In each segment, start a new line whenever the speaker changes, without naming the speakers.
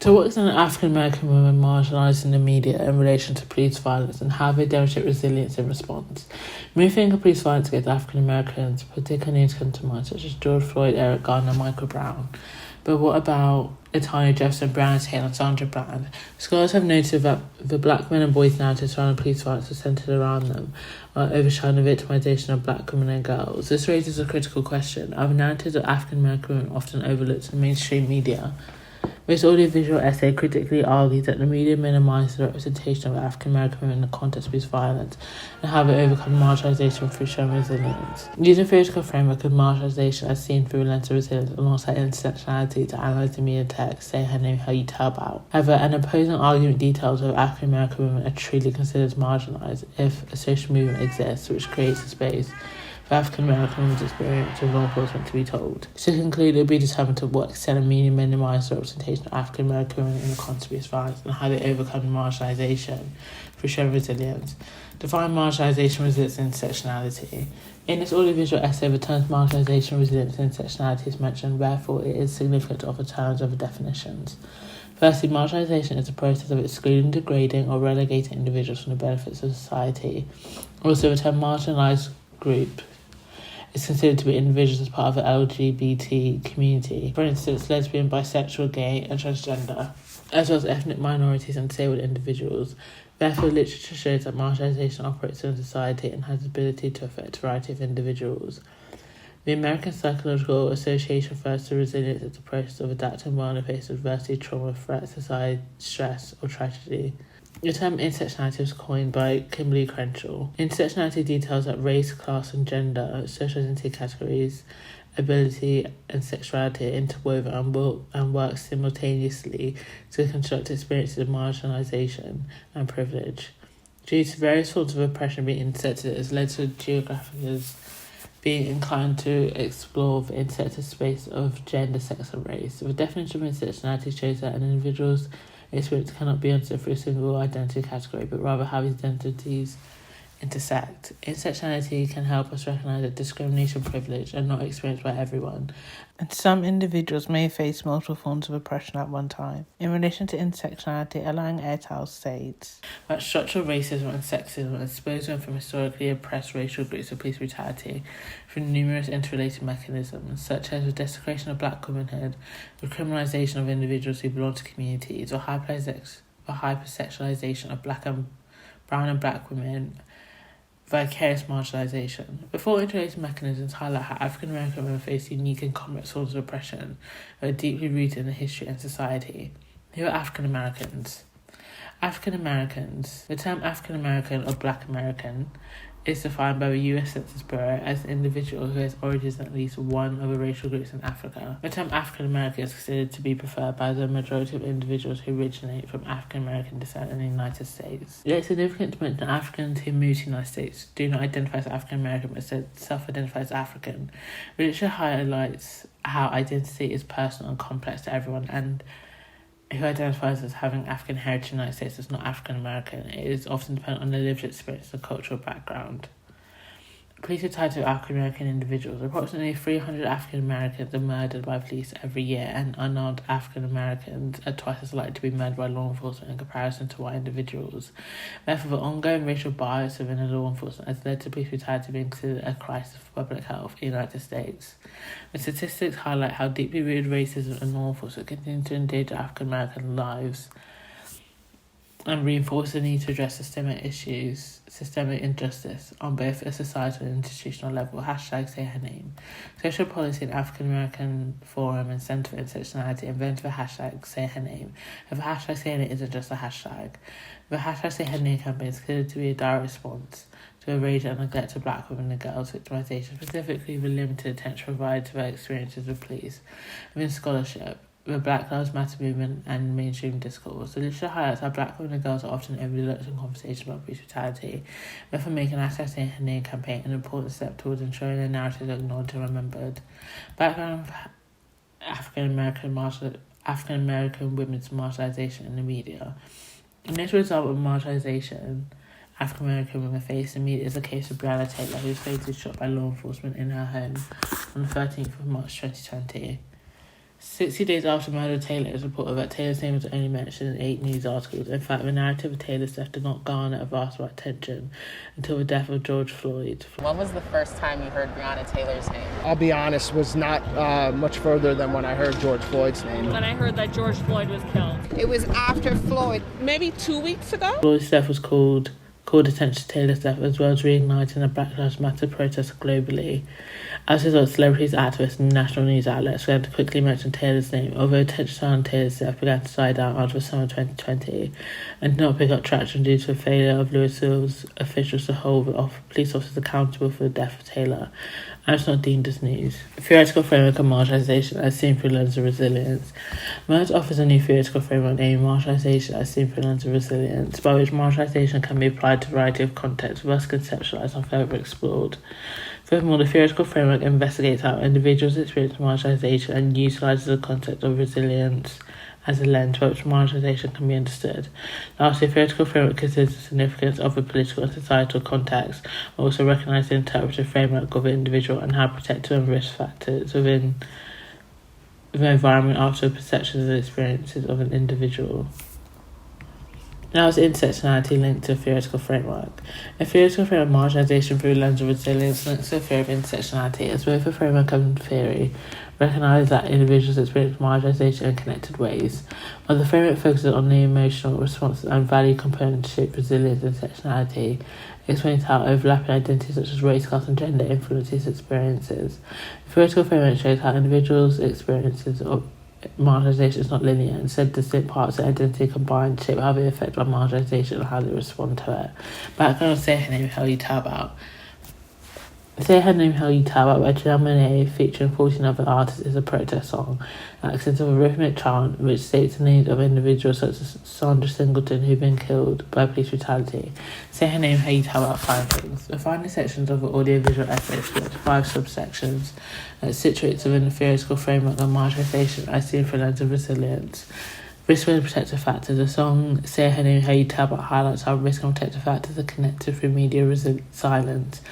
To what extent are African American women marginalised in the media in relation to police violence, and how they demonstrate resilience in response? When we think of police violence against African Americans, particular names come to mind, such as George Floyd, Eric Garner, and Michael Brown. But what about Latanya Jefferson, Breonna Taylor, and Sandra Bland? Scholars have noted that the black men and boys narrative surrounding police violence are centred around them, while overshadowing the victimisation of black women and girls. This raises a critical question. Are the narratives of African American women often overlooked in mainstream media? This audiovisual essay critically argues that the media minimises the representation of African American women in the context of this violence and how they overcome marginalisation through showing resilience. Using theoretical framework of marginalisation as seen through a lens of resilience alongside intersectionality to analyse the media text, Say Her Name, How You Tell About. However, an opposing argument details whether African American women are truly considered marginalised if a social movement exists which creates a space for African American women's experience of law enforcement to be told. To conclude, it will be determined to what extent the media minimise the representation of African American women in the context of violence and how they overcome marginalisation through showing resilience. Define marginalisation, resilience, and intersectionality. In this audiovisual essay, the terms marginalisation, resilience, and intersectionality is mentioned, therefore it is significant to offer terms of the definitions. Firstly, marginalisation is the process of excluding, degrading, or relegating individuals from the benefits of society. Also, the term marginalised group is considered to be individuals as part of the LGBT community. For instance, lesbian, bisexual, gay, and transgender, as well as ethnic minorities and disabled individuals. Therefore, literature shows that marginalisation operates in society and has the ability to affect a variety of individuals. The American Psychological Association refers to resilience as the process of adapting well in the face of adversity, trauma, threat, society, stress, or tragedy. The term intersectionality was coined by Kimberly Crenshaw. Intersectionality details that race, class, and gender, social identity categories, ability, and sexuality are interwoven and work simultaneously to construct experiences of marginalisation and privilege. Due to various forms of oppression being intersected, it has led to geographers being inclined to explore the intersected space of gender, sex, and race. The definition of intersectionality shows that an individual's experience cannot be understood through a single identity category, but rather how these identities intersect. Intersectionality can help us recognise that discrimination and privilege are not experienced by everyone, and some individuals may face multiple forms of oppression at one time. In relation to intersectionality, Alain et al. States that structural racism and sexism expose them from historically oppressed racial groups of police brutality through numerous interrelated mechanisms, such as the desecration of black womanhood, the criminalisation of individuals who belong to communities, or hypersexualisation of brown and black women, vicarious marginalisation. Before interrelated mechanisms highlight how African American women face unique and complex forms of oppression that are deeply rooted in the history and society. Who are African Americans? African Americans. The term African American or Black American is defined by the US Census Bureau as an individual who has origins in at least one of the racial groups in Africa. The term African American is considered to be preferred by the majority of individuals who originate from African American descent in the United States. It is significant to mention that Africans who move to the United States do not identify as African American but instead self-identify as African. Literature highlights how identity is personal and complex to everyone, and who identifies as having African heritage in the United States is not African American. It is often dependent on their lived experience and cultural background. Police are tied to African American individuals. Approximately 300 African Americans are murdered by police every year, and unarmed African Americans are twice as likely to be murdered by law enforcement in comparison to white individuals. Therefore, the ongoing racial bias within the law enforcement has led to police brutality being considered a crisis for public health in the United States. The statistics highlight how deeply rooted racism and law enforcement continue to endanger African American lives and reinforce the need to address systemic injustice on both a societal and institutional level. Say Her Name. Social Policy and African American Forum and Centre for Intersectionality invented the hashtag Say Her Name. If the hashtag Say Her Name isn't just a hashtag. The hashtag Say Her Name campaign is considered to be a direct response to a rage and neglect of black women and girls' victimisation, specifically the limited attention provided to their experiences with police. Within scholarship, the Black Lives Matter movement and mainstream discourse, the literature highlights how black women and girls are often overlooked in conversation about police brutality, therefore making Say Her Name campaign an important step towards ensuring their narratives are acknowledged and remembered. Background of African American women's marginalisation in the media. A notable example of marginalisation African American women face in the media is the case of Breonna Taylor, who was fatally shot by law enforcement in her home on the 13th of March 2020. 60 days after the murder of Taylor, it was reported that Taylor's name was only mentioned in 8 news articles. In fact, the narrative of Taylor's death did not garner a vast amount of attention until the death of George Floyd.
When was the first time you heard Breonna Taylor's name?
I'll be honest, was not much further than when I heard George Floyd's name.
When I heard that George Floyd was killed.
It was after Floyd, maybe 2 weeks ago.
Floyd's death was called attention to Taylor's death, as well as reigniting the Black Lives Matter protests globally. As a result, celebrities, activists, and national news outlets began to quickly mention Taylor's name, although attention on Taylor's death began to die down after the summer 2020 and did not pick up traction due to the failure of Louisville's officials to hold police officers accountable for the death of Taylor, and it's not deemed as news. Theoretical framework of marginalisation as seen through the lens of resilience. Merge offers a new theoretical framework naming marginalisation as seen through the lens of resilience, by which marginalisation can be applied to a variety of contexts, thus conceptualised and further explored. Furthermore, the theoretical framework investigates how individuals experience marginalisation and utilises the concept of resilience as a lens by which marginalisation can be understood. Lastly, the theoretical framework considers the significance of the political and societal context, while also recognising the interpretive framework of the individual and how protective and risk factors within the environment after perceptions and experiences of an individual. Now is intersectionality linked to a theoretical framework. A theoretical framework of marginalisation through the lens of resilience links to a theory of intersectionality, as both a framework and theory recognise that individuals experience marginalisation in connected ways. While the framework focuses on the emotional responses and value components to shape resilience and intersectionality, it explains how overlapping identities such as race, class and gender influence these experiences. The theoretical framework shows how individuals' experiences of marginalisation is not linear. Instead, distinct parts of identity combine to shape how they affect by marginalisation and how they respond to it. Background of Say Her Name, How You Tell About. Say Her Name, How You Tell About by Janelle Monáe, featuring 14 other artists, is a protest song that consists of a rhythmic chant which states the names of individuals such as Sandra Singleton, who've been killed by police brutality. Say Her Name, How You Tell About 5 things. The final sections of the audiovisual essay split into 5 subsections that situates within the theoretical framework of marginalisation as seen through the lens of resilience. Risk and protective factors. The song Say Her Name, How You Tell About highlights how risk and protective factors are connected through media silence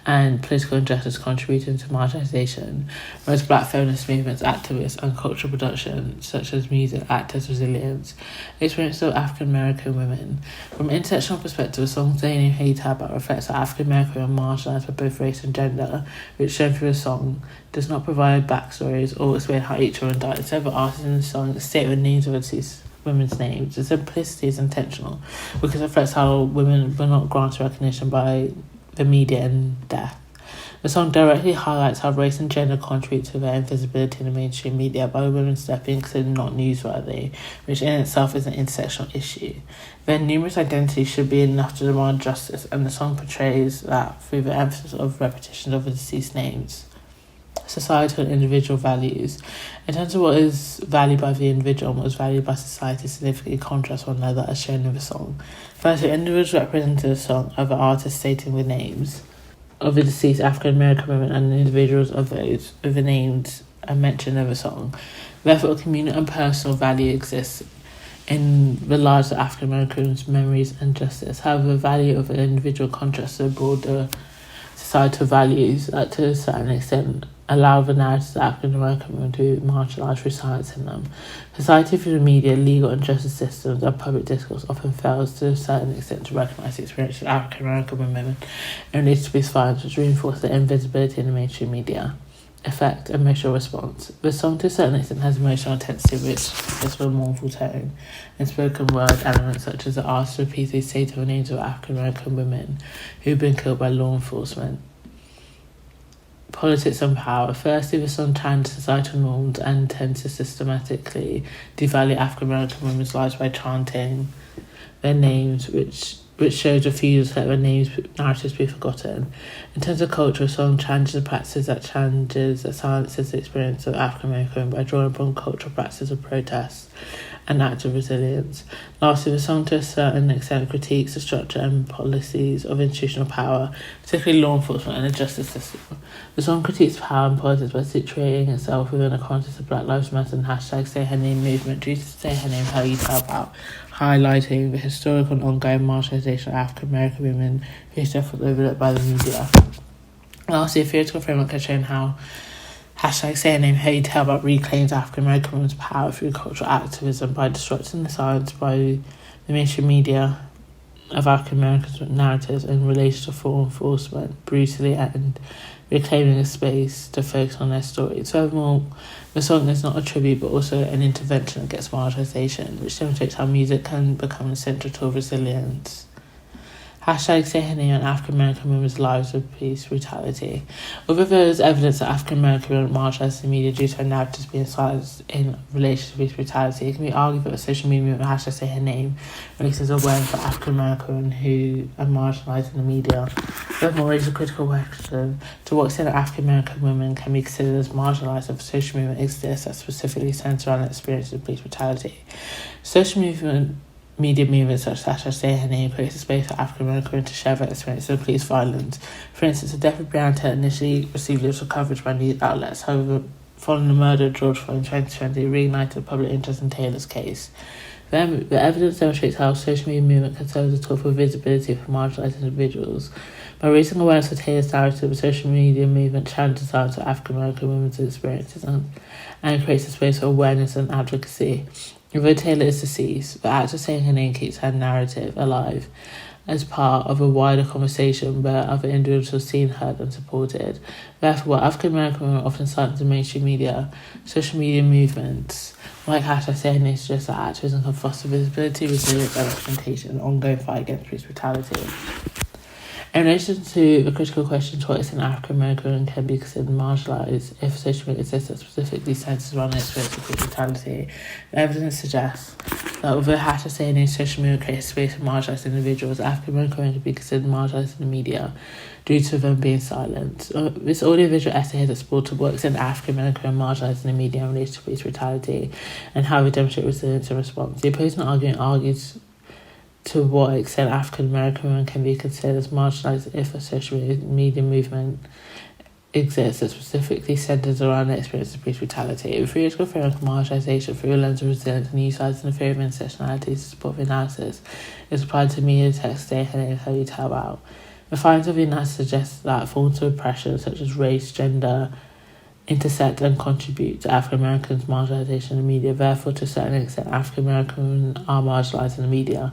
and political injustice contributing to marginalisation, whereas black feminist movements, activists and cultural production, such as music, act as resilience. Experience of African American women. From an intersectional perspective, the song Say Her Name, How You Tell About reflects that African American women are marginalised by both race and gender, which shown through the song does not provide backstories or explain how each woman died. Instead, the artists in the song state the names of these women's names. The simplicity is intentional because it reflects how women were not granted recognition by the media in death. The song directly highlights how race and gender contribute to their invisibility in the mainstream media by women's death being considered not newsworthy, which in itself is an intersectional issue. Their numerous identities should be enough to demand justice, and the song portrays that through the emphasis of repetition of the deceased names. Societal and individual values. In terms of what is valued by the individual and what is valued by society significantly contrast one another as shown in the song. Firstly, individuals represented in the song are the artists stating the names of the deceased African American women and the individuals of those with the names are mentioned in the song. Therefore, a communal and personal value exists in the lives of African Americans' memories and justice. However, the value of an individual contrasts to broader societal values that to a certain extent allow the narratives of African American women to marginalise through silence in them. Society through the media, legal and justice systems and public discourse often fails to a certain extent to recognise the experience of African American women in relation to police violence, which reinforces their invisibility in the mainstream media. Effect, emotional response. The song to a certain extent has emotional intensity which is a mournful tone and spoken word elements such as the artist repeatedly say the names of African American women who've been killed by law enforcement. Politics and power. Firstly, the song challenges societal norms and intends to systematically devalue African American women's lives by chanting their names, which shows refusal to let their names narratives be forgotten. In terms of culture, the song challenges the practices that silences the experience of African American women by drawing upon cultural practices of protest and active resilience. Lastly, the song to a certain extent critiques the structure and policies of institutional power, particularly law enforcement and the justice system. The song critiques power and politics by situating itself within a context of Black Lives Matter and hashtag Say Her Name movement due to Say Her Name, How You Tell About, highlighting the historical and ongoing marginalisation of African American women whose death was overlooked by the media. Lastly, a theoretical framework has shown how Hashtag Say Her Name, How You Tell About reclaims African American women's power through cultural activism by disrupting the silence by the mainstream media of African American narratives in relation to law enforcement, brutally and reclaiming a space to focus on their stories. Furthermore, the song is not a tribute but also an intervention against marginalisation, which demonstrates how music can become a central tool of resilience. Hashtag Say Her Name on African American women's lives with police brutality. Although there is evidence that African American women marginalised in the media due to their narratives being silenced in relation to police brutality, it can be argued that the social media movement hashtag Say Her Name releases awareness for African American women who are marginalised in the media. Furthermore, raises a critical question to what extent African American women can be considered as marginalised if a social movement exists that specifically centres around the experience of police brutality. Social media movements such as Say Her Name creates a space for African American women to share their experience of police violence. For instance, the death of Breonna Taylor initially received little coverage by news outlets. However, following the murder of George Floyd in 2020, it reignited public interest in Taylor's case. The evidence demonstrates how social media movement can serve as a tool for visibility for marginalised individuals. By raising awareness for Taylor's narrative, the social media movement challenges the silence of African American women's experiences and creates a space for awareness and advocacy. Although Taylor is deceased, the act of saying her name keeps her narrative alive as part of a wider conversation where other individuals are seen, heard and supported. Therefore, while African American women are often silenced in mainstream media, social media movements like hashtag Say Her Name suggest that activism can foster visibility, resilience and representation in an ongoing fight against police brutality. In relation to the critical question to what extent African American women can be considered marginalised if social media exists that specifically centres around the experience of police brutality, the evidence suggests that although hashtag Say Her Name social media creates space for marginalised individuals, African American women can be considered marginalised in the media due to them being silent. This audiovisual essay has explored to what extent African American women are marginalised in the media in relation to police brutality and how they demonstrate resilience and response. The opposing argument argues to what extent African American women can be considered as marginalised if a social media movement exists that specifically centres around the experience of police brutality. A theoretical framework of marginalisation through a lens of resilience and utilising the theory of intersectionality to support the analysis is applied to media text Say Her Name, How You Tell About. The findings of the analysis suggest that forms of oppression such as race, gender, intersect and contribute to African Americans' marginalisation in the media. Therefore, to a certain extent, African American women are marginalised in the media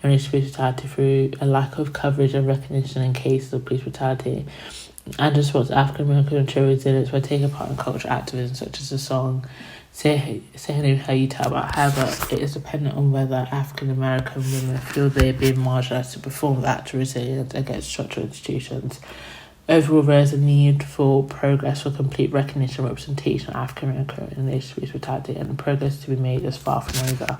in relation to police brutality through a lack of coverage and recognition in cases of police brutality. And response to African American women show resilience by taking part in cultural activism such as the song Say Her Name, How You Tell About. However, it is dependent on whether African American women feel they are being marginalised to perform the act of resilience against structural institutions. Overall, there is a need for progress for complete recognition and representation of African American in relation to police brutality, and the progress to be made is far from over.